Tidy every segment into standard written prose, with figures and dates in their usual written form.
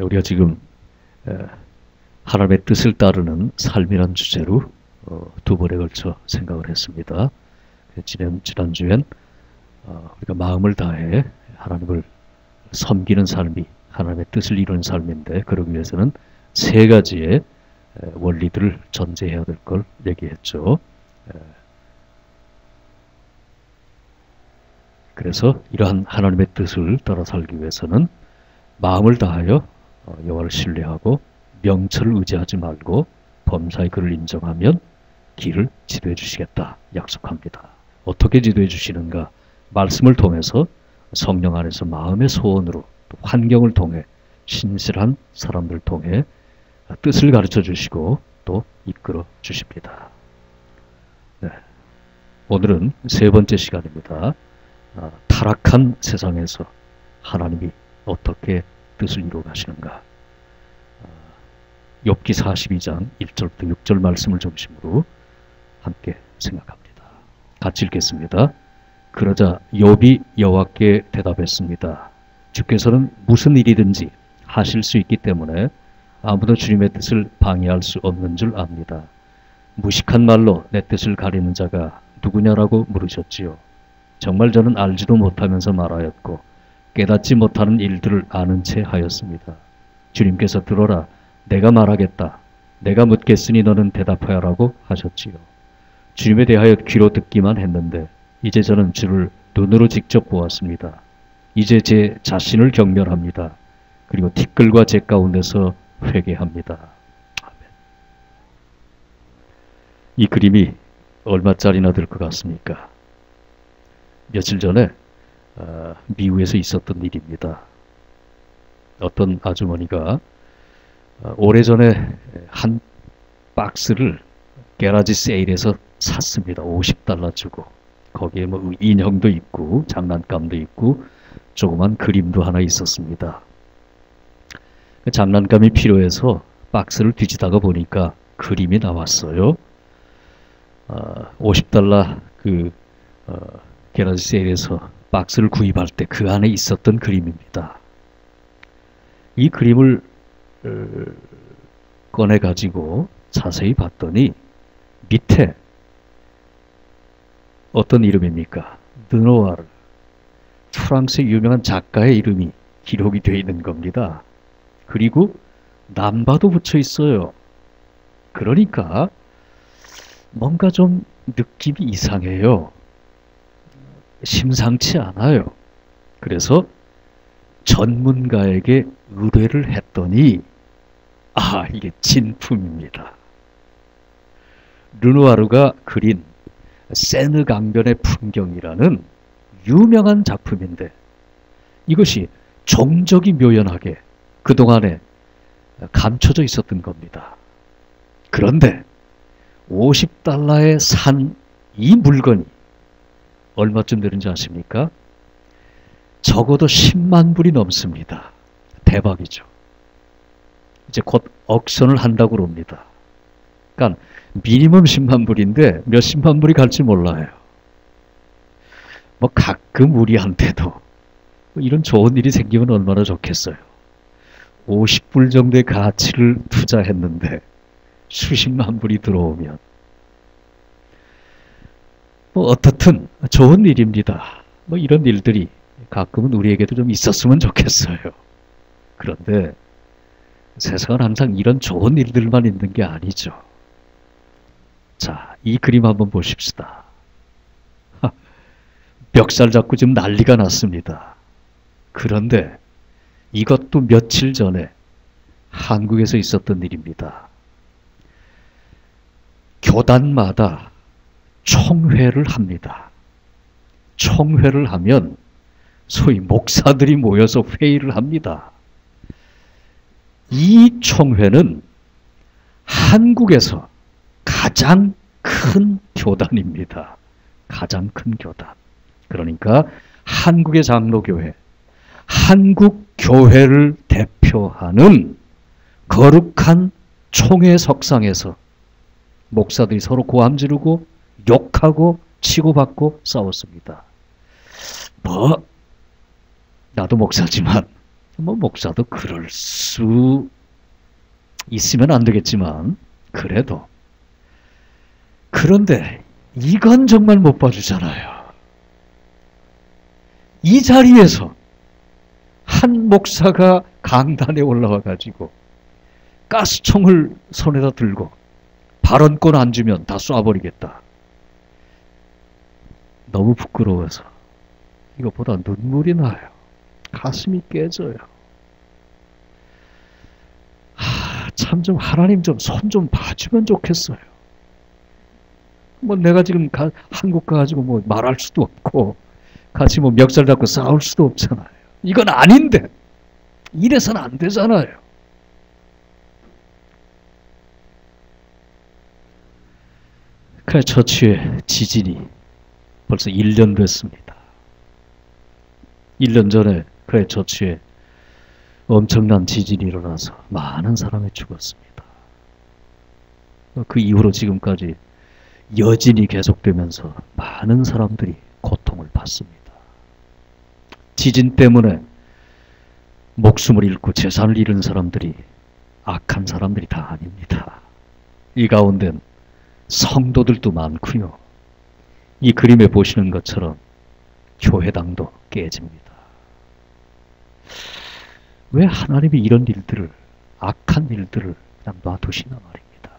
우리가 지금 하나님의 뜻을 따르는 삶이란 주제로 두 번에 걸쳐 생각을 했습니다. 지난주엔 우리가 마음을 다해 하나님을 섬기는 삶이 하나님의 뜻을 이루는 삶인데, 그러기 위해서는 세 가지의 원리들을 전제해야 될 걸 얘기했죠. 그래서 이러한 하나님의 뜻을 따라 살기 위해서는 마음을 다하여 여호와를 신뢰하고 명철을 의지하지 말고 범사의 그를 인정하면 길을 지도해 주시겠다 약속합니다. 어떻게 지도해 주시는가? 말씀을 통해서, 성령 안에서 마음의 소원으로, 또 환경을 통해, 신실한 사람들 통해 뜻을 가르쳐 주시고 또 이끌어 주십니다. 네. 오늘은 세 번째 시간입니다. 타락한 세상에서 하나님이 어떻게 뜻을 이루어 가시는가. 욥기 42장 1절부터 6절 말씀을 중심으로 함께 생각합니다. 같이 읽겠습니다. 그러자 욥이 여호와께 대답했습니다. 주께서는 무슨 일이든지 하실 수 있기 때문에 아무도 주님의 뜻을 방해할 수 없는 줄 압니다. 무식한 말로 내 뜻을 가리는 자가 누구냐라고 물으셨지요. 정말 저는 알지도 못하면서 말하였고 깨닫지 못하는 일들을 아는 채 하였습니다. 주님께서 들어라, 내가 말하겠다. 내가 묻겠으니 너는 대답하여라고 하셨지요. 주님에 대하여 귀로 듣기만 했는데 이제 저는 주를 눈으로 직접 보았습니다. 이제 제 자신을 경멸합니다. 그리고 티끌과 재 가운데서 회개합니다. 아멘. 이 그림이 얼마짜리나 될 것 같습니까? 며칠 전에 미국에서 있었던 일입니다. 어떤 아주머니가 오래전에 한 박스를 게라지 세일에서 샀습니다. $50 주고. 거기에 뭐 인형도 있고 장난감도 있고 조그만 그림도 하나 있었습니다. 장난감이 필요해서 박스를 뒤지다가 보니까 그림이 나왔어요. $50 게라지 세일에서 박스를 구입할 때 그 안에 있었던 그림입니다. 이 그림을 꺼내가지고 자세히 봤더니 밑에 어떤 이름입니까? 르누아르, 프랑스의 유명한 작가의 이름이 기록이 되어 있는 겁니다. 그리고 남바도 붙여 있어요. 그러니까 뭔가 좀 느낌이 이상해요. 심상치 않아요. 그래서 전문가에게 의뢰를 했더니 이게 진품입니다. 르누아르가 그린 세느 강변의 풍경이라는 유명한 작품인데, 이것이 종적이 묘연하게 그동안에 감춰져 있었던 겁니다. 그런데 $50에 산 이 물건이 얼마쯤 되는지 아십니까? 적어도 10만 불이 넘습니다. 대박이죠. 이제 곧 억션을 한다고 그럽니다. 그러니까 미니멈 10만 불인데 몇십만 불이 갈지 몰라요. 뭐 가끔 우리한테도 이런 좋은 일이 생기면 얼마나 좋겠어요. 50불 정도의 가치를 투자했는데 수십만 불이 들어오면 뭐 어떻든 좋은 일입니다. 뭐 이런 일들이 가끔은 우리에게도 좀 있었으면 좋겠어요. 그런데 세상은 항상 이런 좋은 일들만 있는 게 아니죠. 자, 이 그림 한번 보십시다. 멱살 잡고 지금 난리가 났습니다. 그런데 이것도 며칠 전에 한국에서 있었던 일입니다. 교단마다 총회를 합니다. 총회를 하면 소위 목사들이 모여서 회의를 합니다. 이 총회는 한국에서 가장 큰 교단입니다. 가장 큰 교단. 그러니까 한국의 장로교회, 한국교회를 대표하는 거룩한 총회 석상에서 목사들이 서로 고함 지르고 욕하고 치고받고 싸웠습니다. 나도 목사지만 뭐 목사도 그럴 수 있으면 안 되겠지만 그래도 그런데 이건 정말 못 봐주잖아요. 이 자리에서 한 목사가 강단에 올라와 가지고 가스총을 손에다 들고 발언권 안 주면 다 쏴버리겠다. 너무 부끄러워서 이것보다 눈물이 나요. 가슴이 깨져요. 참 좀 하나님 좀 손 좀 봐주면 좋겠어요. 뭐 내가 지금 한국 가가지고 뭐 말할 수도 없고 같이 뭐 멱살 잡고 싸울 수도 없잖아요. 이건 아닌데 이래서는 안 되잖아요. 그래 처치의 지진이 벌써 1년 됐습니다. 1년 전에 그래 처치에 엄청난 지진이 일어나서 많은 사람이 죽었습니다. 그 이후로 지금까지 여진이 계속되면서 많은 사람들이 고통을 받습니다. 지진 때문에 목숨을 잃고 재산을 잃은 사람들이 악한 사람들이 다 아닙니다. 이 가운데는 성도들도 많고요. 이 그림에 보시는 것처럼 교회당도 깨집니다. 왜 하나님이 이런 일들을, 악한 일들을 그냥 놔두시나 말입니다.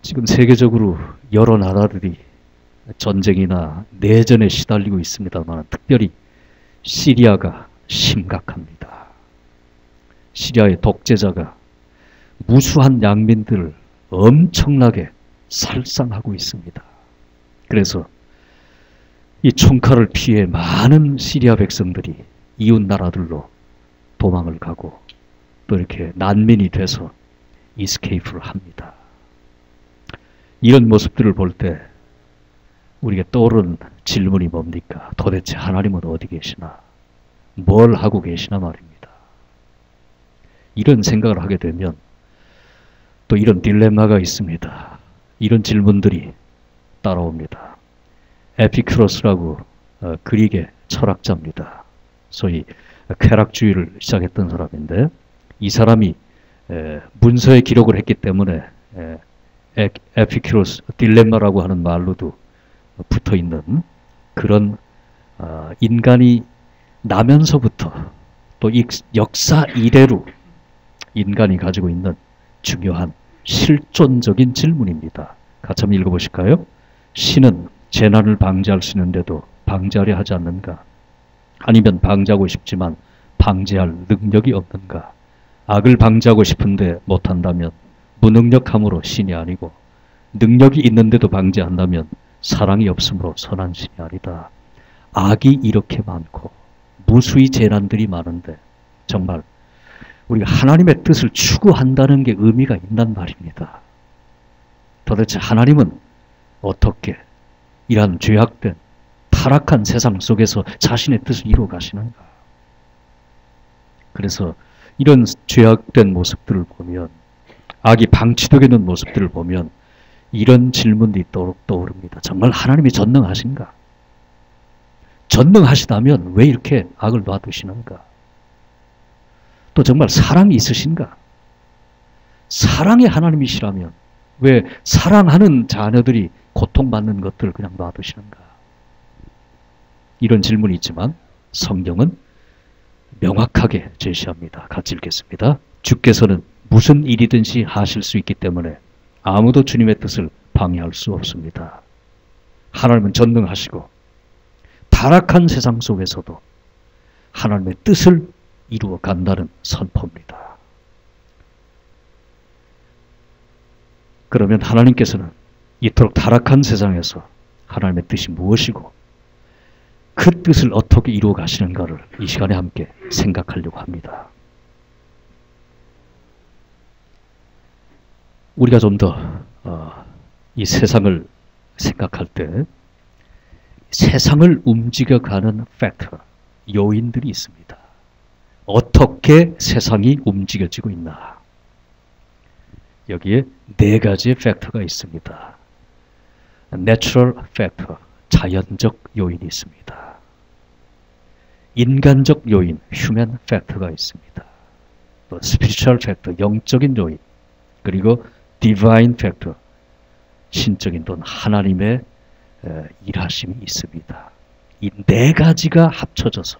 지금 세계적으로 여러 나라들이 전쟁이나 내전에 시달리고 있습니다만 특별히 시리아가 심각합니다. 시리아의 독재자가 무수한 양민들을 엄청나게 살상하고 있습니다. 그래서 이 총칼을 피해 많은 시리아 백성들이 이웃 나라들로 도망을 가고 또 이렇게 난민이 돼서 이스케이프를 합니다. 이런 모습들을 볼 때 우리가 떠오르는 질문이 뭡니까? 도대체 하나님은 어디 계시나? 뭘 하고 계시나 말입니다. 이런 생각을 하게 되면 또 이런 딜레마가 있습니다. 이런 질문들이 따라옵니다. 에피큐로스라고 그리게 철학자입니다. 소위 쾌락주의를 시작했던 사람인데 이 사람이 문서에 기록을 했기 때문에 에피큐로스 딜레마라고 하는 말로도 붙어있는 그런 인간이 나면서부터 또 역사 이래로 인간이 가지고 있는 중요한 실존적인 질문입니다. 같이 한번 읽어보실까요? 신은 재난을 방지할 수 있는데도 방지하려 하지 않는가? 아니면 방지하고 싶지만 방지할 능력이 없는가? 악을 방지하고 싶은데 못한다면 무능력함으로 신이 아니고 능력이 있는데도 방지한다면 사랑이 없으므로 선한 신이 아니다. 악이 이렇게 많고 무수히 재난들이 많은데 정말 우리가 하나님의 뜻을 추구한다는 게 의미가 있단 말입니다. 도대체 하나님은 어떻게 이러한 죄악된 타락한 세상 속에서 자신의 뜻을 이루어 가시는가? 그래서 이런 죄악된 모습들을 보면 악이 방치되게 된 모습들을 보면 이런 질문들이 떠오릅니다. 정말 하나님이 전능하신가? 전능하시다면 왜 이렇게 악을 놔두시는가? 또 정말 사랑이 있으신가? 사랑의 하나님이시라면 왜 사랑하는 자녀들이 고통받는 것들을 그냥 놔두시는가? 이런 질문이 있지만 성경은 명확하게 제시합니다. 같이 읽겠습니다. 주께서는 무슨 일이든지 하실 수 있기 때문에 아무도 주님의 뜻을 방해할 수 없습니다. 하나님은 전능하시고 타락한 세상 속에서도 하나님의 뜻을 이루어 간다는 선포입니다. 그러면 하나님께서는 이토록 타락한 세상에서 하나님의 뜻이 무엇이고 그 뜻을 어떻게 이루어 가시는가를 이 시간에 함께 생각하려고 합니다. 우리가 좀 더 이 세상을 생각할 때 세상을 움직여가는 팩터, 요인들이 있습니다. 어떻게 세상이 움직여지고 있나? 여기에 4가지의 팩터가 있습니다. Natural factor, 자연적 요인이 있습니다. 인간적 요인, human factor가 있습니다. 또 spiritual factor, 영적인 요인, 그리고 divine factor, 신적인 또는 하나님의 일하심이 있습니다. 이 네 가지가 합쳐져서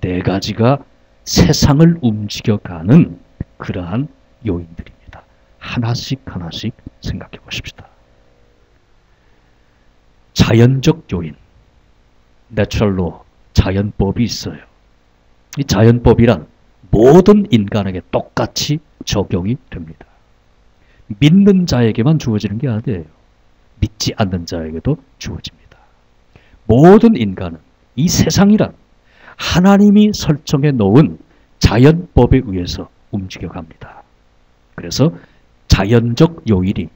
네 가지가 세상을 움직여가는 그러한 요인들입니다. 하나씩 하나씩 생각해 보십시다. 자연적 요인, natural law, 자연법이 있어요. 이 자연법이란 모든 인간에게 똑같이 적용이 됩니다. 믿는 자에게만 주어지는 게 아니에요. 믿지 않는 자에게도 주어집니다. 모든 인간은 이 세상이란 하나님이 설정해 놓은 자연법에 의해서 움직여갑니다. 그래서 자연적 요일이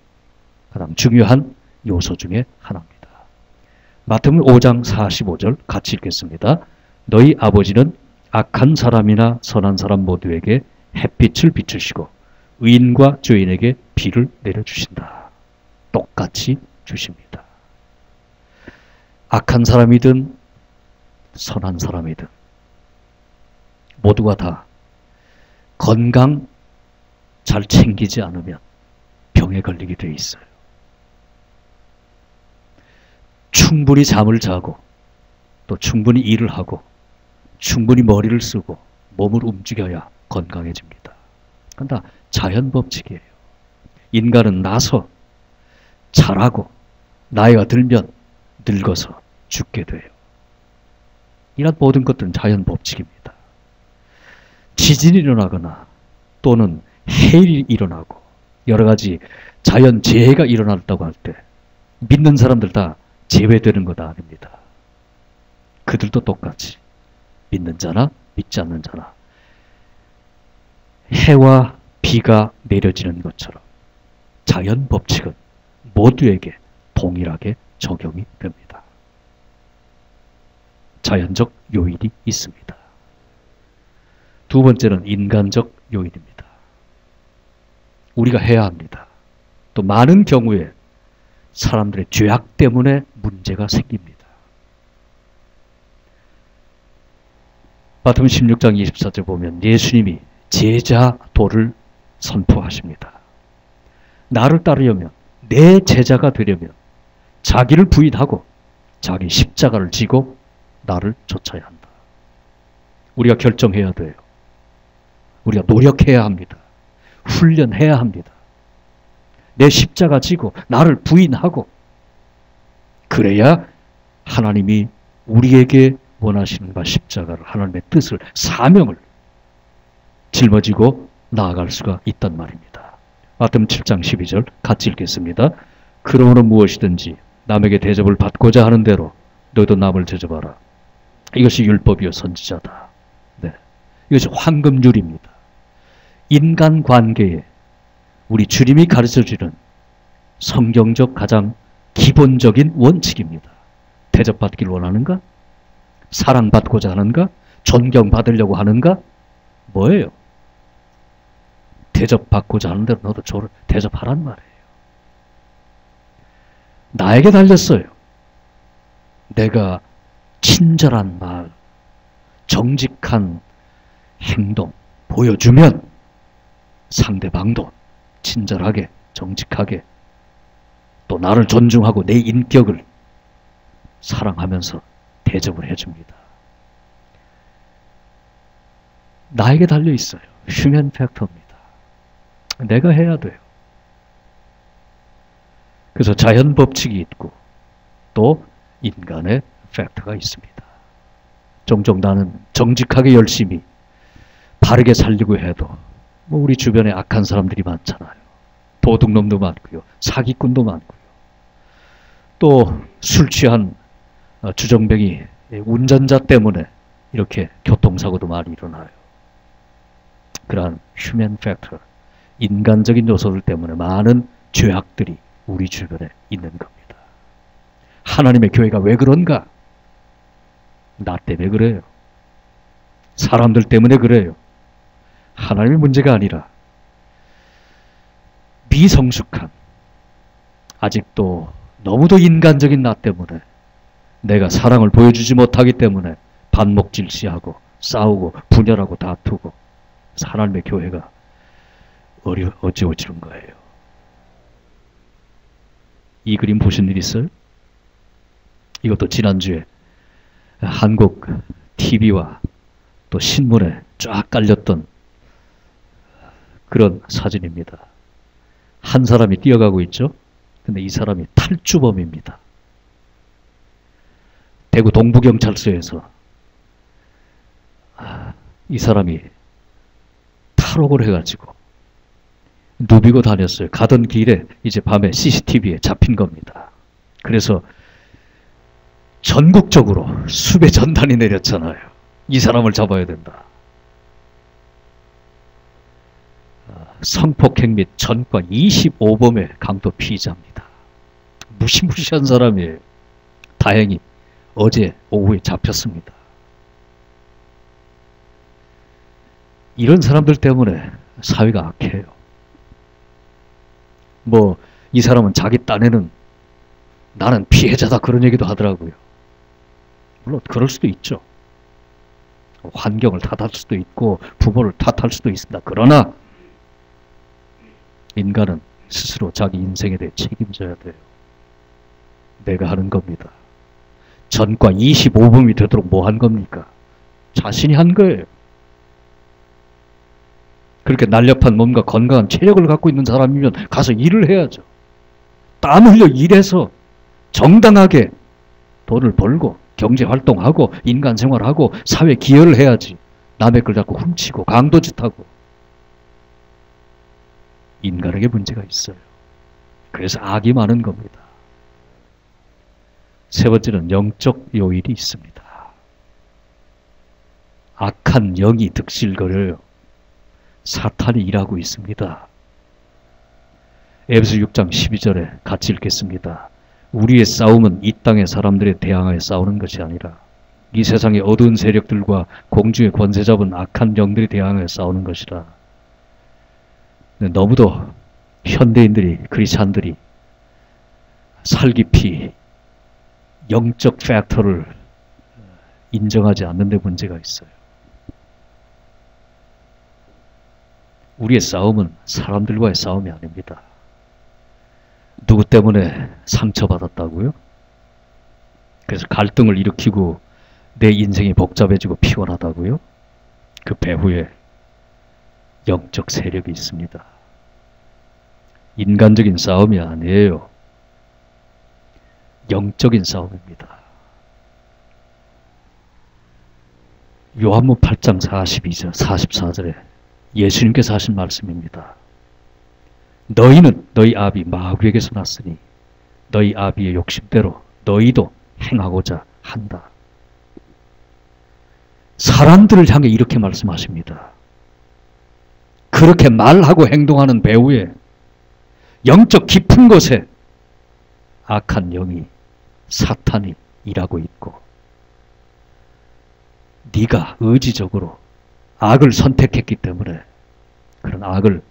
가장 중요한 요소 중에 하나입니다. 마태복음 5장 45절 같이 읽겠습니다. 너희 아버지는 악한 사람이나 선한 사람 모두에게 햇빛을 비추시고 의인과 죄인에게 비를 내려주신다. 똑같이 주십니다. 악한 사람이든 선한 사람이든 모두가 다 건강 잘 챙기지 않으면 병에 걸리게 돼 있어요. 충분히 잠을 자고 또 충분히 일을 하고 충분히 머리를 쓰고 몸을 움직여야 건강해집니다. 그건 다 자연법칙이에요. 인간은 나서 자라고 나이가 들면 늙어서 죽게 돼요. 이런 모든 것들은 자연법칙입니다. 지진이 일어나거나 또는 해일이 일어나고 여러 가지 자연재해가 일어났다고 할 때 믿는 사람들 다 제외되는 것 아닙니다. 그들도 똑같이 믿는 자나 믿지 않는 자나 해와 비가 내려지는 것처럼 자연 법칙은 모두에게 동일하게 적용이 됩니다. 자연적 요인이 있습니다. 두 번째는 인간적 요인입니다. 우리가 해야 합니다. 또 많은 경우에 사람들의 죄악 때문에 문제가 생깁니다. 마태복음 16장 24절 보면 예수님이 제자도를 선포하십니다. 나를 따르려면 내 제자가 되려면 자기를 부인하고 자기 십자가를 지고 나를 쫓아야 한다. 우리가 결정해야 돼요. 우리가 노력해야 합니다. 훈련해야 합니다. 내 십자가 지고 나를 부인하고 그래야 하나님이 우리에게 원하시는 바 십자가를 하나님의 뜻을 사명을 짊어지고 나아갈 수가 있단 말입니다. 마태복음 7장 12절 같이 읽겠습니다. 그러므로 무엇이든지 남에게 대접을 받고자 하는 대로 너희도 남을 대접하라. 이것이 율법이요 선지자다. 네, 이것이 황금률입니다. 인간관계에 우리 주님이 가르쳐주는 성경적 가장 기본적인 원칙입니다. 대접받기를 원하는가? 사랑받고자 하는가? 존경받으려고 하는가? 뭐예요? 대접받고자 하는 대로 너도 저를 대접하란 말이에요. 나에게 달렸어요. 내가 친절한 말, 정직한 행동 보여주면 상대방도 친절하게, 정직하게 또 나를 존중하고 내 인격을 사랑하면서 대접을 해줍니다. 나에게 달려있어요. 휴먼 팩터입니다. 내가 해야 돼요. 그래서 자연 법칙이 있고 또 인간의 팩터가 있습니다. 종종 나는 정직하게 열심히 바르게 살려고 해도 뭐 우리 주변에 악한 사람들이 많잖아요. 도둑놈도 많고요. 사기꾼도 많고요. 또 술 취한 주정뱅이 운전자 때문에 이렇게 교통사고도 많이 일어나요. 그러한 휴먼 팩터, 인간적인 요소들 때문에 많은 죄악들이 우리 주변에 있는 겁니다. 하나님의 교회가 왜 그런가? 나 때문에 그래요. 사람들 때문에 그래요. 하나님의 문제가 아니라 미성숙한, 아직도 너무도 인간적인 나 때문에 내가 사랑을 보여주지 못하기 때문에 반목질시하고 싸우고 분열하고 다투고 하나님의 교회가 어찌어찌른 거예요. 이 그림 보신 일 있어요? 이것도 지난주에 한국 TV와 또 신문에 쫙 깔렸던 그런 사진입니다. 한 사람이 뛰어가고 있죠? 근데 이 사람이 탈주범입니다. 대구 동부경찰서에서 이 사람이 탈옥을 해가지고 누비고 다녔어요. 가던 길에 이제 밤에 CCTV에 잡힌 겁니다. 그래서 전국적으로 수배 전단이 내렸잖아요. 이 사람을 잡아야 된다. 성폭행 및 전과 25범의 강도 피의자입니다. 무시무시한 사람이에요. 다행히 어제 오후에 잡혔습니다. 이런 사람들 때문에 사회가 악해요. 이 사람은 자기 딴에는 나는 피해자다 그런 얘기도 하더라고요. 물론 그럴 수도 있죠. 환경을 탓할 수도 있고 부모를 탓할 수도 있습니다. 그러나 인간은 스스로 자기 인생에 대해 책임져야 돼요. 내가 하는 겁니다. 전과 25범이 되도록 뭐 한 겁니까? 자신이 한 거예요. 그렇게 날렵한 몸과 건강한 체력을 갖고 있는 사람이면 가서 일을 해야죠. 땀 흘려 일해서 정당하게 돈을 벌고 경제활동하고 인간생활하고 사회 기여를 해야지. 남의 걸 자꾸 훔치고 강도짓하고. 인간에게 문제가 있어요. 그래서 악이 많은 겁니다. 세 번째는 영적 요일이 있습니다. 악한 영이 득실거려요. 사탄이 일하고 있습니다. 에베소 6장 12절에 같이 읽겠습니다. 우리의 싸움은 이 땅의 사람들에 대항하여 싸우는 것이 아니라 이 세상의 어두운 세력들과 공중의 권세 잡은 악한 영들에 대항하여 싸우는 것이라. 너무도 현대인들이, 크리스찬들이 살깊이 영적 팩터를 인정하지 않는 데 문제가 있어요. 우리의 싸움은 사람들과의 싸움이 아닙니다. 누구 때문에 상처받았다고요? 그래서 갈등을 일으키고 내 인생이 복잡해지고 피곤하다고요? 그 배후에 영적 세력이 있습니다. 인간적인 싸움이 아니에요. 영적인 싸움입니다. 요한복음 8장 42절, 44절에 예수님께서 하신 말씀입니다. 너희는 너희 아비 마귀에게서 났으니 너희 아비의 욕심대로 너희도 행하고자 한다. 사람들을 향해 이렇게 말씀하십니다. 그렇게 말하고 행동하는 배후에 영적 깊은 곳에 악한 영이 사탄이 일하고 있고 네가 의지적으로 악을 선택했기 때문에 그런 악을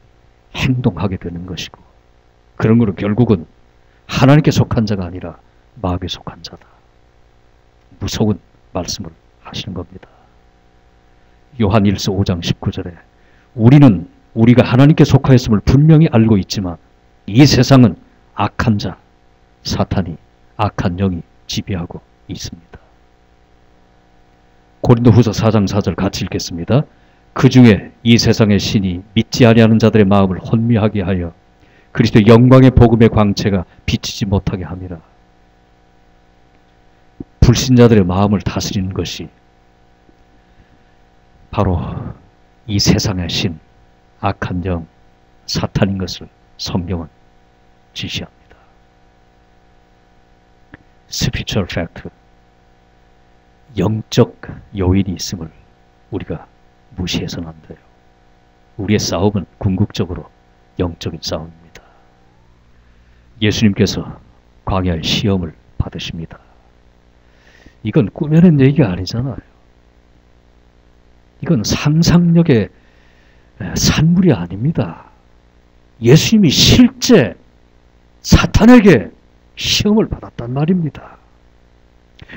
행동하게 되는 것이고 그런 거로 결국은 하나님께 속한 자가 아니라 마귀에 속한 자다. 무서운 말씀을 하시는 겁니다. 요한일서 5장 19절에 우리는 우리가 하나님께 속하였음을 분명히 알고 있지만 이 세상은 악한 자, 사탄이, 악한 영이 지배하고 있습니다. 고린도후서 4장 4절 같이 읽겠습니다. 그 중에 이 세상의 신이 믿지 아니하는 자들의 마음을 혼미하게 하여 그리스도의 영광의 복음의 광채가 비치지 못하게 함이라. 불신자들의 마음을 다스리는 것이 바로 이 세상의 신, 악한 영, 사탄인 것을 성경은 지시합니다. Spiritual fact, 영적 요인이 있음을 우리가 무시해서는 안 돼요. 우리의 싸움은 궁극적으로 영적인 싸움입니다. 예수님께서 광야의 시험을 받으십니다. 이건 꾸며낸 얘기가 아니잖아요. 이건 상상력의 산물이 아닙니다. 예수님이 실제 사탄에게 시험을 받았단 말입니다.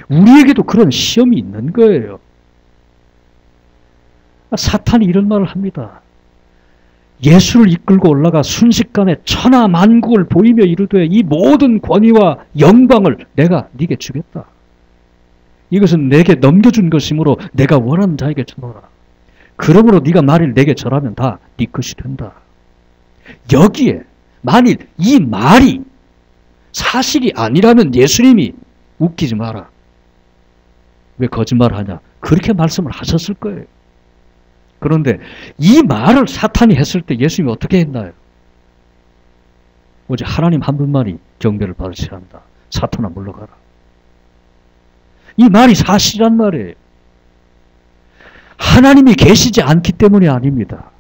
우리에게도 그런 시험이 있는 거예요. 사탄이 이런 말을 합니다. 예수를 이끌고 올라가 순식간에 천하 만국을 보이며 이르되 이 모든 권위와 영광을 내가 네게 주겠다. 이것은 내게 넘겨준 것이므로 내가 원하는 자에게 주노라. 그러므로 네가 만일 내게 절하면 다 네 것이 된다. 여기에 만일 이 말이 사실이 아니라면 예수님이 웃기지 마라. 왜 거짓말하냐? 그렇게 말씀을 하셨을 거예요. 그런데 이 말을 사탄이 했을 때 예수님이 어떻게 했나요? 오직 하나님 한 분만이 경배를 받으셔야 한다. 사탄아 물러가라. 이 말이 사실이란 말이에요. 하나님이 계시지 않기 때문이 아닙니다.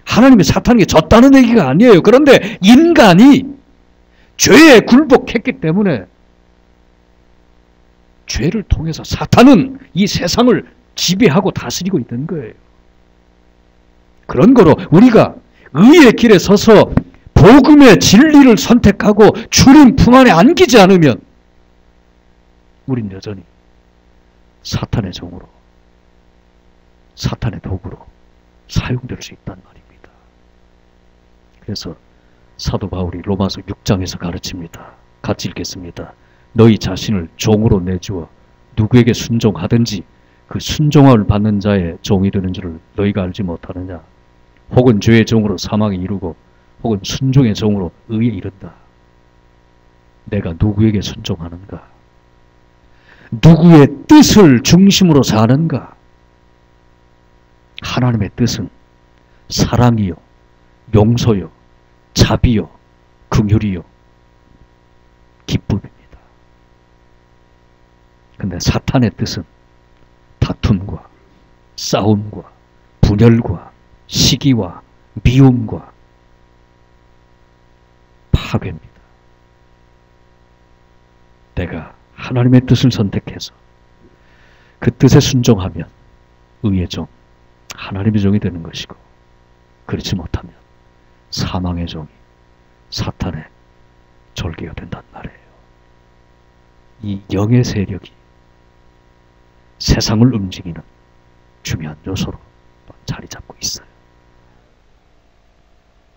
하나님이 사탄에게 졌다는 얘기가 아니에요. 그런데 인간이 죄에 굴복했기 때문에 죄를 통해서 사탄은 이 세상을 지배하고 다스리고 있는 거예요. 그런 거로 우리가 의의 길에 서서 복음의 진리를 선택하고 주님 품 안에 안기지 않으면 우린 여전히 사탄의 종으로, 사탄의 도구로 사용될 수 있단 말입니다. 그래서 사도 바울이 로마서 6장에서 가르칩니다. 같이 읽겠습니다. 너희 자신을 종으로 내주어 누구에게 순종하든지 그 순종함을 받는 자의 종이 되는 줄을 너희가 알지 못하느냐. 혹은 죄의 종으로 사망에 이르고 혹은 순종의 종으로 의에 이른다. 내가 누구에게 순종하는가? 누구의 뜻을 중심으로 사는가? 하나님의 뜻은 사랑이요, 용서요, 자비요, 긍휼이요, 기쁨입니다. 근데 사탄의 뜻은 다툼과 싸움과 분열과 시기와 미움과 파괴입니다. 내가 하나님의 뜻을 선택해서 그 뜻에 순종하면 의의 종, 하나님의 종이 되는 것이고, 그렇지 못하면 사망의 종이 사탄의 졸개가 된단 말이에요. 이 영의 세력이 세상을 움직이는 중요한 요소로 자리 잡고 있어요.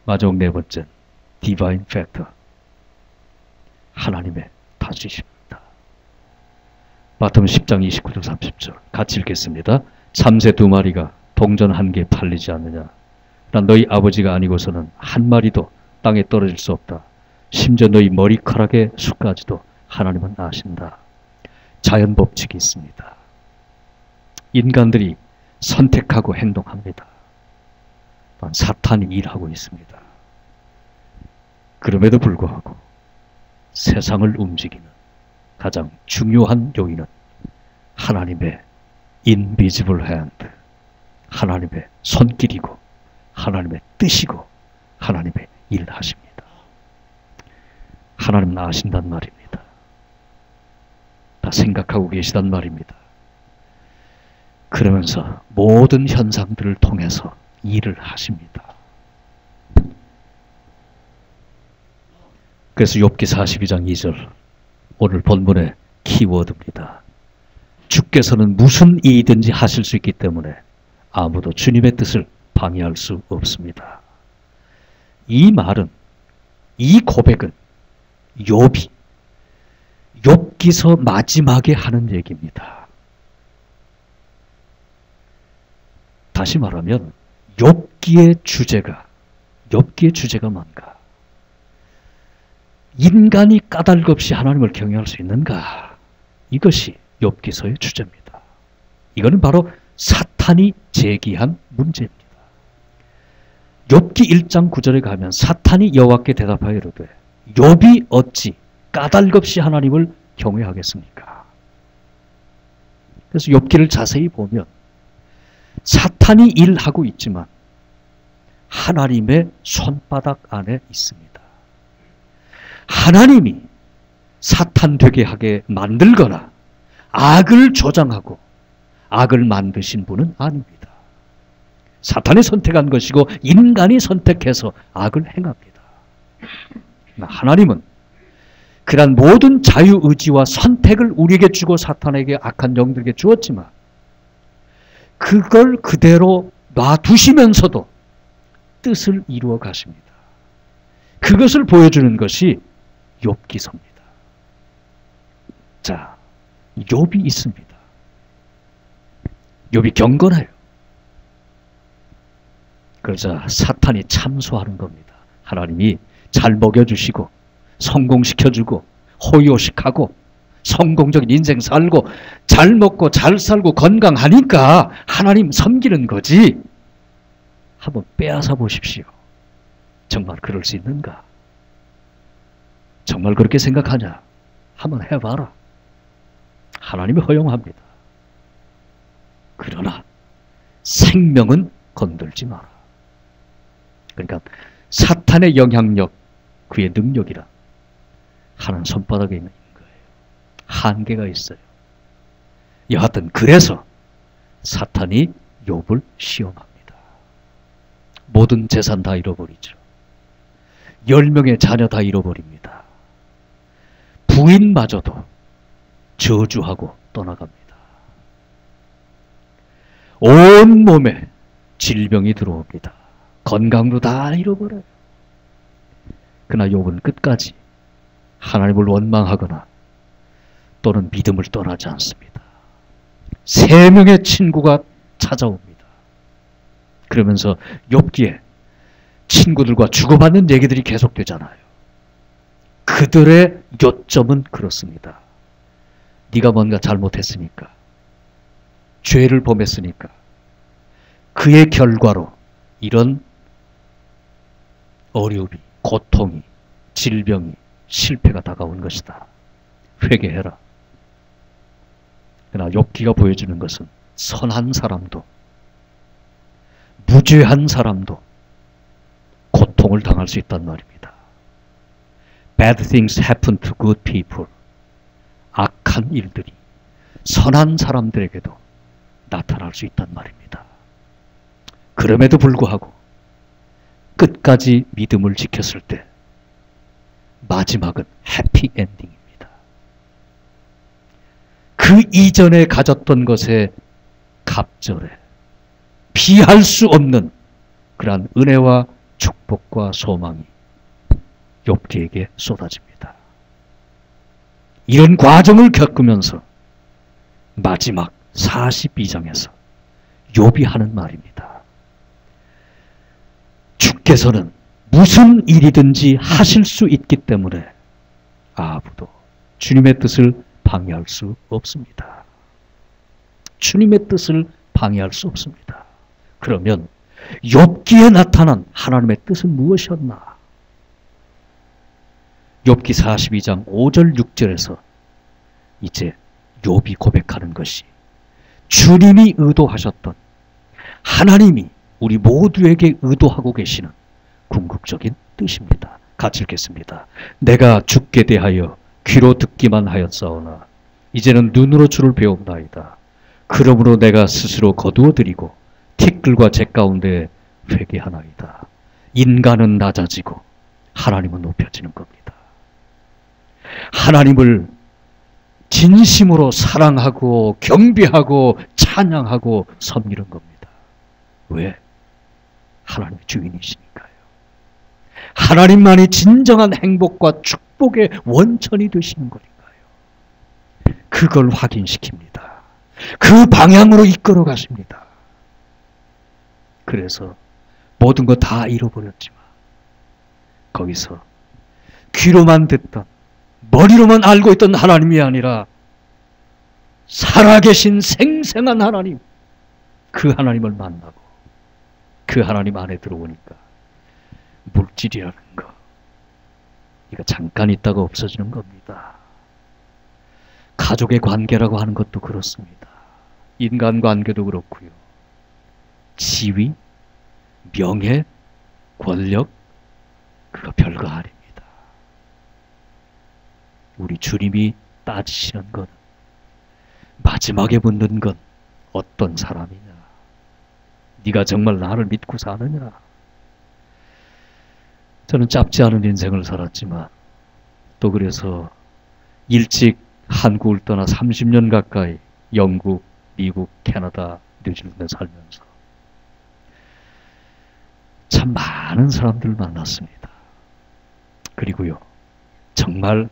마지막 네 번째, 디바인 팩터, 하나님의 다스리십니다. 마태복음 10장 29절 30절 같이 읽겠습니다. 참새 두 마리가 동전 한 개 팔리지 않느냐. 난 너희 아버지가 아니고서는 한 마리도 땅에 떨어질 수 없다. 심지어 너희 머리카락의 수까지도 하나님은 아신다. 자연 법칙이 있습니다. 인간들이 선택하고 행동합니다. 사탄이 일하고 있습니다. 그럼에도 불구하고 세상을 움직이는 가장 중요한 요인은 하나님의 인비지블 핸드, 하나님의 손길이고 하나님의 뜻이고 하나님의 일하십니다. 하나님은 아신단 말입니다. 다 생각하고 계시단 말입니다. 그러면서 모든 현상들을 통해서 일을 하십니다. 그래서 욥기 42장 2절 오늘 본문의 키워드입니다. 주께서는 무슨 일이든지 하실 수 있기 때문에 아무도 주님의 뜻을 방해할 수 없습니다. 이 말은, 이 고백은 욥이 욥기서 마지막에 하는 얘기입니다. 다시 말하면 욥기의 주제가 뭔가? 인간이 까닭 없이 하나님을 경외할 수 있는가? 이것이 욥기서의 주제입니다. 이거는 바로 사탄이 제기한 문제입니다. 욥기 1장 9절에 가면 사탄이 여호와께 대답하여 이르되 욥이 어찌 까닭 없이 하나님을 경외하겠습니까? 그래서 욥기를 자세히 보면 사탄이 일하고 있지만 하나님의 손바닥 안에 있습니다. 하나님이 사탄 되게 하게 만들거나 악을 조장하고 악을 만드신 분은 아닙니다. 사탄이 선택한 것이고 인간이 선택해서 악을 행합니다. 하나님은 그런 모든 자유의지와 선택을 우리에게 주고 사탄에게 악한 영들에게 주었지만 그걸 그대로 놔두시면서도 뜻을 이루어 가십니다. 그것을 보여주는 것이 욥기서입니다. 자, 욥이 있습니다. 욥이 경건해요. 그러자 사탄이 참소하는 겁니다. 하나님이 잘 먹여주시고 성공시켜주고 호의호식하고 성공적인 인생 살고 잘 먹고 잘 살고 건강하니까 하나님 섬기는 거지. 한번 빼앗아 보십시오. 정말 그럴 수 있는가? 정말 그렇게 생각하냐? 한번 해봐라. 하나님이 허용합니다. 그러나 생명은 건들지 마라. 그러니까 사탄의 영향력, 그의 능력이라 하나님 손바닥에 있는 거예요. 한계가 있어요. 여하튼 그래서 사탄이 욥을 시험합니다. 모든 재산 다 잃어버리죠. 10명의 자녀 다 잃어버립니다. 부인마저도 저주하고 떠나갑니다. 온 몸에 질병이 들어옵니다. 건강도 다 잃어버려요. 그러나 욥은 끝까지 하나님을 원망하거나 또는 믿음을 떠나지 않습니다. 3명의 친구가 찾아옵니다. 그러면서 욥기에 친구들과 주고받는 얘기들이 계속되잖아요. 그들의 요점은 그렇습니다. 네가 뭔가 잘못했으니까, 죄를 범했으니까 그의 결과로 이런 어려움이, 고통이, 질병이, 실패가 다가온 것이다. 회개해라. 그러나 욥기가 보여주는 것은 선한 사람도 무죄한 사람도 고통을 당할 수 있단 말입니다. Bad things happen to good people. 악한 일들이 선한 사람들에게도 나타날 수 있단 말입니다. 그럼에도 불구하고 끝까지 믿음을 지켰을 때 마지막은 해피 엔딩입니다. 그 이전에 가졌던 것의 갑절에 비할 수 없는 그러한 은혜와 축복과 소망이 욥기에게 쏟아집니다. 이런 과정을 겪으면서 마지막 42장에서 욥이 하는 말입니다. 주께서는 무슨 일이든지 하실 수 있기 때문에 아무도 주님의 뜻을 방해할 수 없습니다. 주님의 뜻을 방해할 수 없습니다. 그러면 욥기에 나타난 하나님의 뜻은 무엇이었나? 욥기 42장 5절 6절에서 이제 욥이 고백하는 것이 주님이 의도하셨던, 하나님이 우리 모두에게 의도하고 계시는 궁극적인 뜻입니다. 같이 읽겠습니다. 내가 주께 대하여 귀로 듣기만 하였사오나 이제는 눈으로 주를 배웁나이다. 그러므로 내가 스스로 거두어드리고 티끌과 재 가운데 회개하나이다. 인간은 낮아지고 하나님은 높여지는 겁니다. 하나님을 진심으로 사랑하고 경배하고 찬양하고 섬기는 겁니다. 왜? 하나님의 주인이시니까요. 하나님만이 진정한 행복과 축복의 원천이 되시는 거니까요. 그걸 확인시킵니다. 그 방향으로 이끌어 가십니다. 그래서 모든 거 다 잃어버렸지만 거기서 귀로만 듣던, 머리로만 알고 있던 하나님이 아니라 살아계신 생생한 하나님, 그 하나님을 만나고 그 하나님 안에 들어오니까 물질이라는 거, 이거 잠깐 있다가 없어지는 겁니다. 가족의 관계라고 하는 것도 그렇습니다. 인간관계도 그렇고요. 지위, 명예, 권력, 그거 별거 아닙니다. 우리 주님이 따지시는 건, 마지막에 묻는 건 어떤 사람이냐? 네가 정말 나를 믿고 사느냐? 저는 짧지 않은 인생을 살았지만 또 그래서 일찍 한국을 떠나 30년 가까이 영국, 미국, 캐나다, 뉴질랜드 살면서 참 많은 사람들을 만났습니다. 그리고요, 정말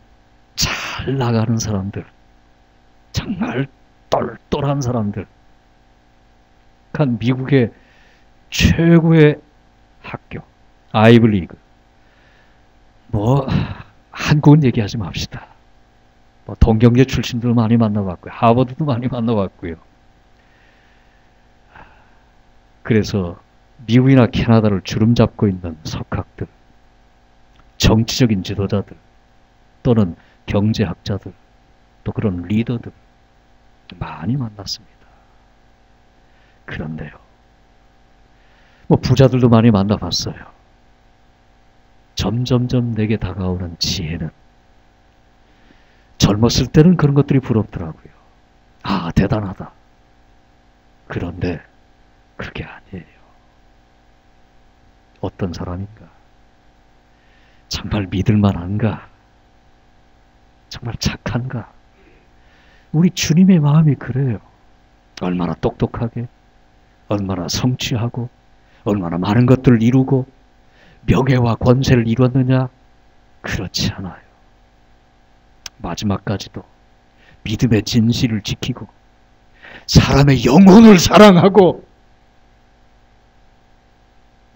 잘 나가는 사람들, 정말 똘똘한 사람들, 한 미국의 최고의 학교, 아이블리그. 뭐 한국은 얘기하지 맙시다. 뭐 동경대 출신들 많이 만나봤고요, 하버드도 많이 만나봤고요. 그래서 미국이나 캐나다를 주름잡고 있는 석학들, 정치적인 지도자들, 또는 경제학자들, 또 그런 리더들 많이 만났습니다. 그런데요, 뭐 부자들도 많이 만나봤어요. 점점점 내게 다가오는 지혜는, 젊었을 때는 그런 것들이 부럽더라고요. 아, 대단하다. 그런데 그게 아니에요. 어떤 사람인가? 정말 믿을만한가? 정말 착한가? 우리 주님의 마음이 그래요. 얼마나 똑똑하게, 얼마나 성취하고, 얼마나 많은 것들을 이루고 명예와 권세를 이뤘느냐? 그렇지 않아요. 마지막까지도 믿음의 진실을 지키고 사람의 영혼을 사랑하고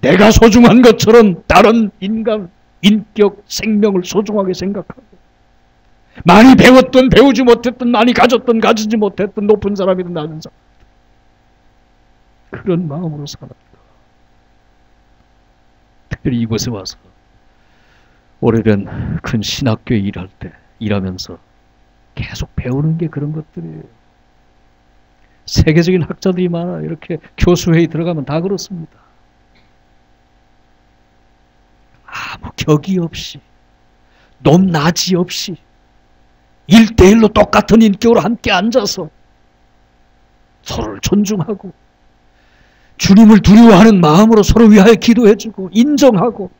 내가 소중한 것처럼 다른 인간, 인격, 생명을 소중하게 생각하고, 많이 배웠든 배우지 못했든, 많이 가졌든 가지지 못했든, 높은 사람이든 낮은 사람, 그런 마음으로 살아요. 특별히 이곳에 와서 오래된 큰 신학교에 일하면서 계속 배우는 게 그런 것들이에요. 세계적인 학자들이 많아. 이렇게 교수회의 들어가면 다 그렇습니다. 아무 격이 없이, 높낮이 없이 1대1로 똑같은 인격으로 함께 앉아서 서로를 존중하고 주님을 두려워하는 마음으로 서로 위하여 기도해주고 인정하고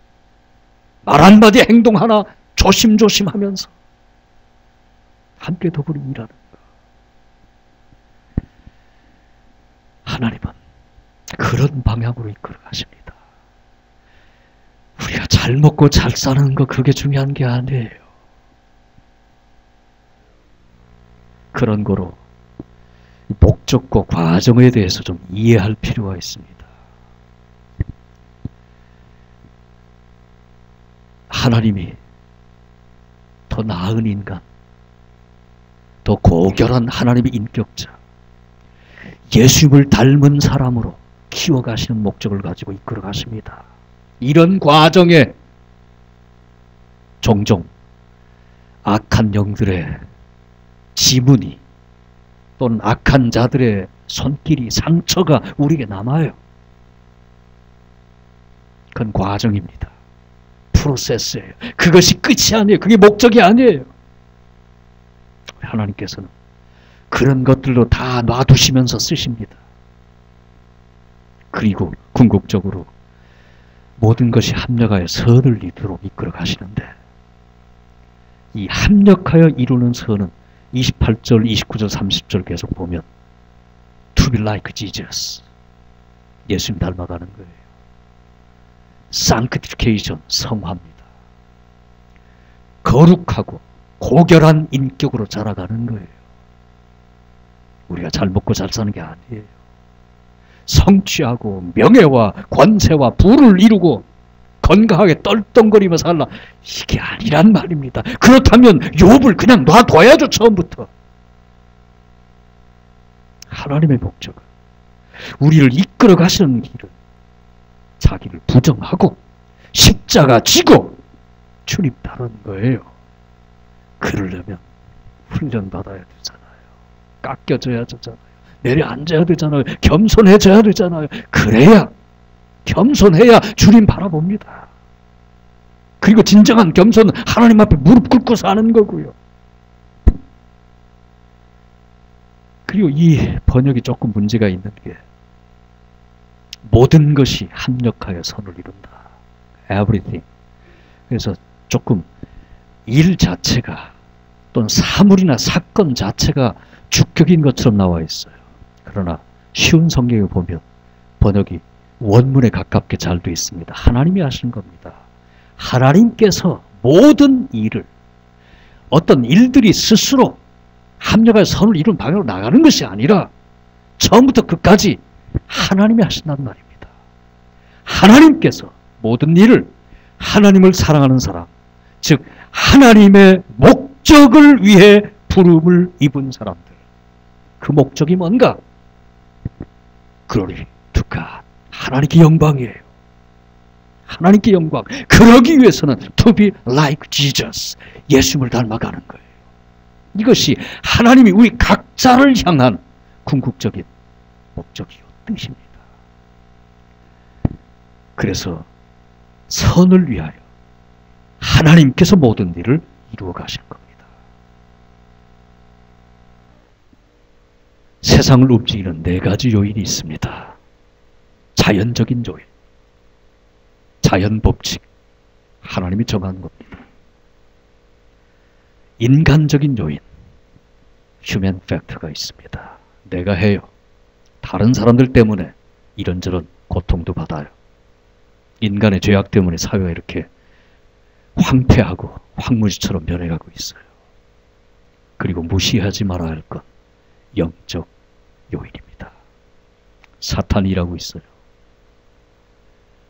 말 한마디 행동 하나 조심조심 하면서 함께 더불어 일하는 것. 하나님은 그런 방향으로 이끌어 가십니다. 우리가 잘 먹고 잘 사는 거 그게 중요한 게 아니에요. 그런 거로 목적과 과정에 대해서 좀 이해할 필요가 있습니다. 하나님이 더 나은 인간, 더 고결한 하나님의 인격자, 예수님을 닮은 사람으로 키워가시는 목적을 가지고 이끌어 가십니다. 이런 과정에 종종 악한 영들의 지문이 또는 악한 자들의 손길이, 상처가 우리에게 남아요. 그건 과정입니다. 프로세스예요. 그것이 끝이 아니에요. 그게 목적이 아니에요. 하나님께서는 그런 것들로 다 놔두시면서 쓰십니다. 그리고 궁극적으로 모든 것이 합력하여 선을 이루도록 이끌어 가시는데, 이 합력하여 이루는 선은 28절, 29절, 30절 계속 보면 To be like Jesus, 예수님 닮아가는 거예요. Sanctification, 성화입니다. 거룩하고 고결한 인격으로 자라가는 거예요. 우리가 잘 먹고 잘 사는 게 아니에요. 성취하고 명예와 권세와 부를 이루고 건강하게 떨덩거리며 살라, 이게 아니란 말입니다. 그렇다면 욥을 그냥 놔둬야죠. 처음부터. 하나님의 목적은 우리를 이끌어 가시는 길은 자기를 부정하고 십자가 지고 주님 따르는 거예요. 그러려면 훈련받아야 되잖아요. 깎여져야 되잖아요. 내려앉아야 되잖아요. 겸손해져야 되잖아요. 그래야, 겸손해야 주님 바라봅니다. 그리고 진정한 겸손은 하나님 앞에 무릎 꿇고 사는 거고요. 그리고 이 번역이 조금 문제가 있는 게, 모든 것이 합력하여 선을 이룬다. Everything. 그래서 조금 일 자체가 또는 사물이나 사건 자체가 주격인 것처럼 나와 있어요. 그러나 쉬운 성경에 보면 번역이 원문에 가깝게 잘 되어 있습니다. 하나님이 하신 겁니다. 하나님께서 모든 일을, 어떤 일들이 스스로 합력해서 선을 이룬 방향으로 나가는 것이 아니라 처음부터 끝까지 하나님이 하신다는 말입니다. 하나님께서 모든 일을, 하나님을 사랑하는 사람, 즉 하나님의 목적을 위해 부름을 입은 사람들, 그 목적이 뭔가? Glory to God, 하나님께 영광이에요. 하나님께 영광. 그러기 위해서는 to be like Jesus, 예수님을 닮아가는 거예요. 이것이 하나님이 우리 각자를 향한 궁극적인 목적이요, 뜻입니다. 그래서 선을 위하여 하나님께서 모든 일을 이루어 가신 겁니다. 세상을 움직이는 네 가지 요인이 있습니다. 자연적인 요인, 자연 법칙, 하나님이 정한 겁니다. 인간적인 요인, 휴먼 팩터가 있습니다. 내가 해요. 다른 사람들 때문에 이런저런 고통도 받아요. 인간의 죄악 때문에 사회가 이렇게 황폐하고 황무지처럼 변해가고 있어요. 그리고 무시하지 말아야 할 것, 영적 요인입니다. 사탄이 일하고 있어요.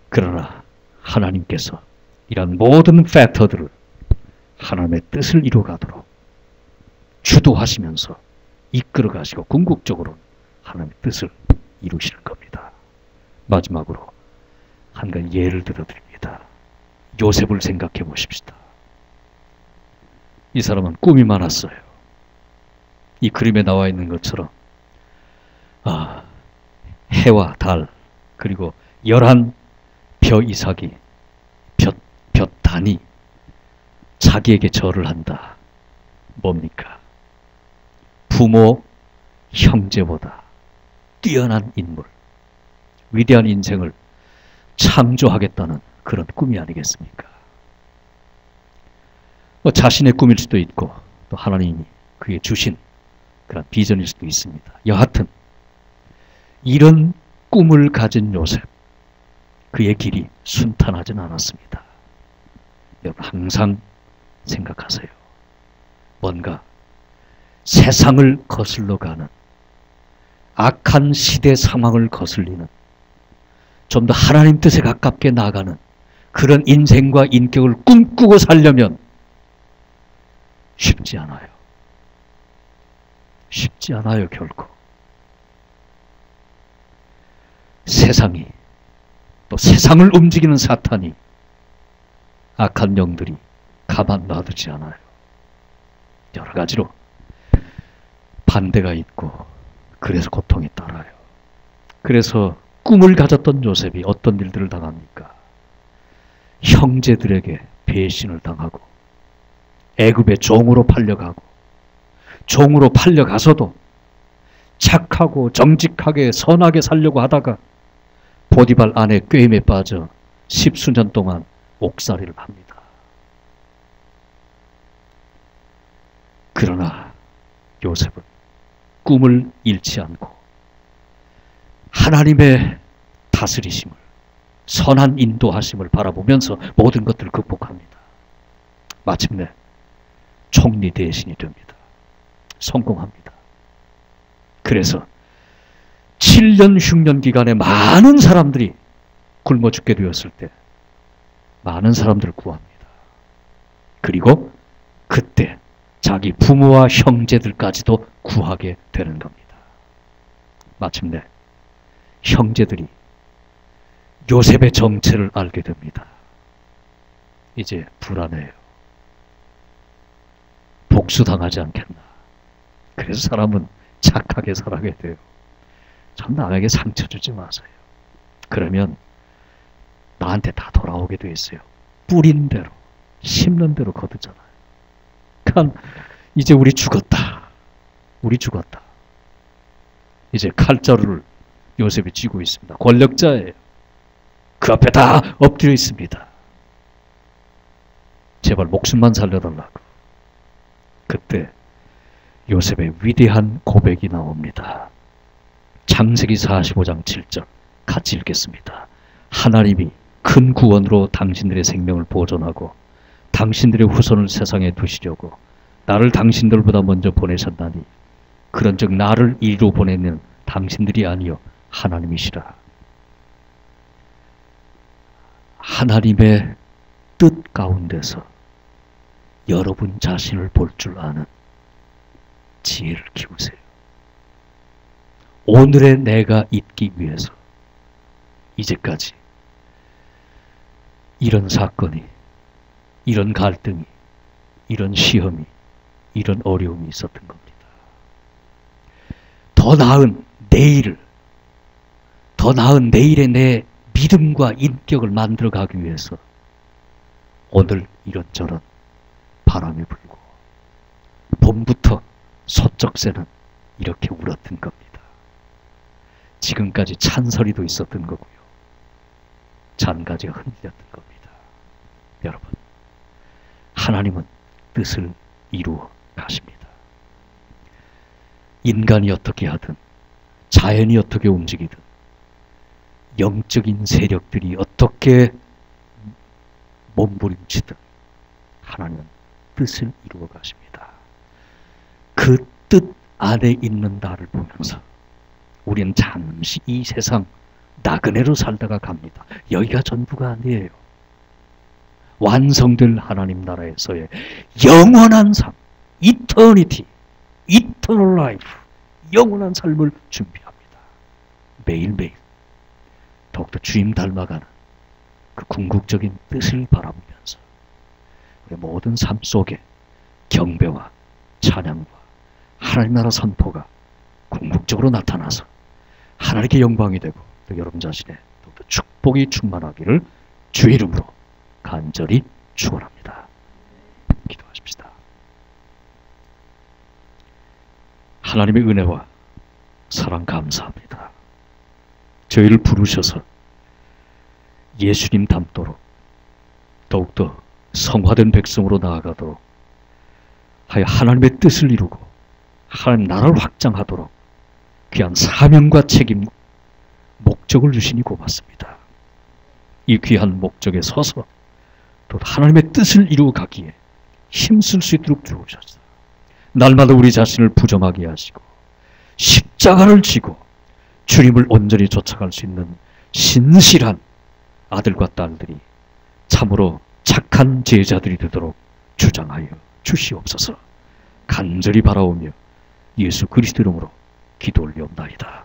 그러나 하나님께서 이런 모든 팩터들을 하나님의 뜻을 이루어가도록 주도하시면서 이끌어가시고 궁극적으로 하나님의 뜻을 이루시는 겁니다. 마지막으로 한 가지 예를 들어드립니다. 요셉을 생각해 보십시다. 이 사람은 꿈이 많았어요. 이 그림에 나와 있는 것처럼 해와 달, 그리고 11벼 이삭이 볕단이 자기에게 절을 한다. 뭡니까? 부모, 형제보다 뛰어난 인물, 위대한 인생을 창조하겠다는 그런 꿈이 아니겠습니까? 자신의 꿈일 수도 있고 또 하나님이 그에 주신 그런 비전일 수도 있습니다. 여하튼 이런 꿈을 가진 요셉, 그의 길이 순탄하진 않았습니다. 여러분 항상 생각하세요. 뭔가 세상을 거슬러 가는 악한 시대 상황을 거슬리는 좀 더 하나님 뜻에 가깝게 나아가는 그런 인생과 인격을 꿈꾸고 살려면 쉽지 않아요. 쉽지 않아요, 결코. 세상이, 또 세상을 움직이는 사탄이, 악한 영들이 가만 놔두지 않아요. 여러 가지로 반대가 있고, 그래서 고통이 따라요. 그래서 꿈을 가졌던 요셉이 어떤 일들을 당합니까? 형제들에게 배신을 당하고 애굽의 종으로 팔려가고, 종으로 팔려가서도 착하고 정직하게 선하게 살려고 하다가 보디발 아내 꾀임에 빠져 10수년 동안 옥살이를 합니다. 그러나 요셉은 꿈을 잃지 않고 하나님의 다스리심을, 선한 인도하심을 바라보면서 모든 것들을 극복합니다. 마침내 총리 대신이 됩니다. 성공합니다. 그래서 7년 흉년 기간에 많은 사람들이 굶어 죽게 되었을 때 많은 사람들을 구합니다. 그리고 그때 자기 부모와 형제들까지도 구하게 되는 겁니다. 마침내 형제들이 요셉의 정체를 알게 됩니다. 이제 불안해요. 복수당하지 않겠나. 그래서 사람은 착하게 살아가게 돼요. 참 남에게 상처 주지 마세요. 그러면 나한테 다 돌아오게 돼 있어요. 뿌린 대로, 심는 대로 거두잖아요. 그러니까 이제 우리 죽었다. 우리 죽었다. 이제 칼자루를 요셉이 쥐고 있습니다. 권력자예요. 그 앞에 다 엎드려 있습니다. 제발 목숨만 살려달라고. 그때 요셉의 위대한 고백이 나옵니다. 창세기 45장 7절 같이 읽겠습니다. 하나님이 큰 구원으로 당신들의 생명을 보존하고 당신들의 후손을 세상에 두시려고 나를 당신들보다 먼저 보내셨나니 그런즉 나를 이리로 보내는 당신들이 아니요 하나님이시라. 하나님의 뜻 가운데서 여러분 자신을 볼 줄 아는 지혜를 키우세요. 오늘의 내가 있기 위해서 이제까지 이런 사건이, 이런 갈등이, 이런 시험이, 이런 어려움이 있었던 겁니다. 더 나은 내일을, 더 나은 내일의 내 믿음과 인격을 만들어가기 위해서 오늘 이런저런 바람이 불고 봄부터 소쩍새는 이렇게 울었던 겁니다. 지금까지 찬소리도 있었던 거고요. 잔가지가 흔들렸던 겁니다. 여러분, 하나님은 뜻을 이루어 가십니다. 인간이 어떻게 하든, 자연이 어떻게 움직이든, 영적인 세력들이 어떻게 몸부림치든 하나님은 뜻을 이루어 가십니다. 그 뜻 안에 있는 나를 보면서 우리는 잠시 이 세상 나그네로 살다가 갑니다. 여기가 전부가 아니에요. 완성될 하나님 나라에서의 영원한 삶, 이터니티, 이터널 라이프, 영원한 삶을 준비합니다. 매일매일 더욱더 주님 닮아가는 그 궁극적인 뜻을 바라보면서 우리 모든 삶 속에 경배와 찬양과 하나님 나라 선포가 궁극적으로 나타나서 하나님께 영광이 되고 또 여러분 자신의 더욱더 축복이 충만하기를 주의 이름으로 간절히 축원합니다. 기도하십시다. 하나님의 은혜와 사랑 감사합니다. 저희를 부르셔서 예수님 닮도록 더욱더 성화된 백성으로 나아가도록 하여 하나님의 뜻을 이루고 하나님 나라를 확장하도록 귀한 사명과 책임, 목적을 주시니 고맙습니다. 이 귀한 목적에 서서 또 하나님의 뜻을 이루어 가기에 힘쓸 수 있도록 주옵소서. 날마다 우리 자신을 부정하게 하시고 십자가를 지고 주님을 온전히 쫓아갈 수 있는 신실한 아들과 딸들이 참으로 착한 제자들이 되도록 주장하여 주시옵소서. 간절히 바라오며 예수 그리스도 이름으로 기도 올리옵나이다.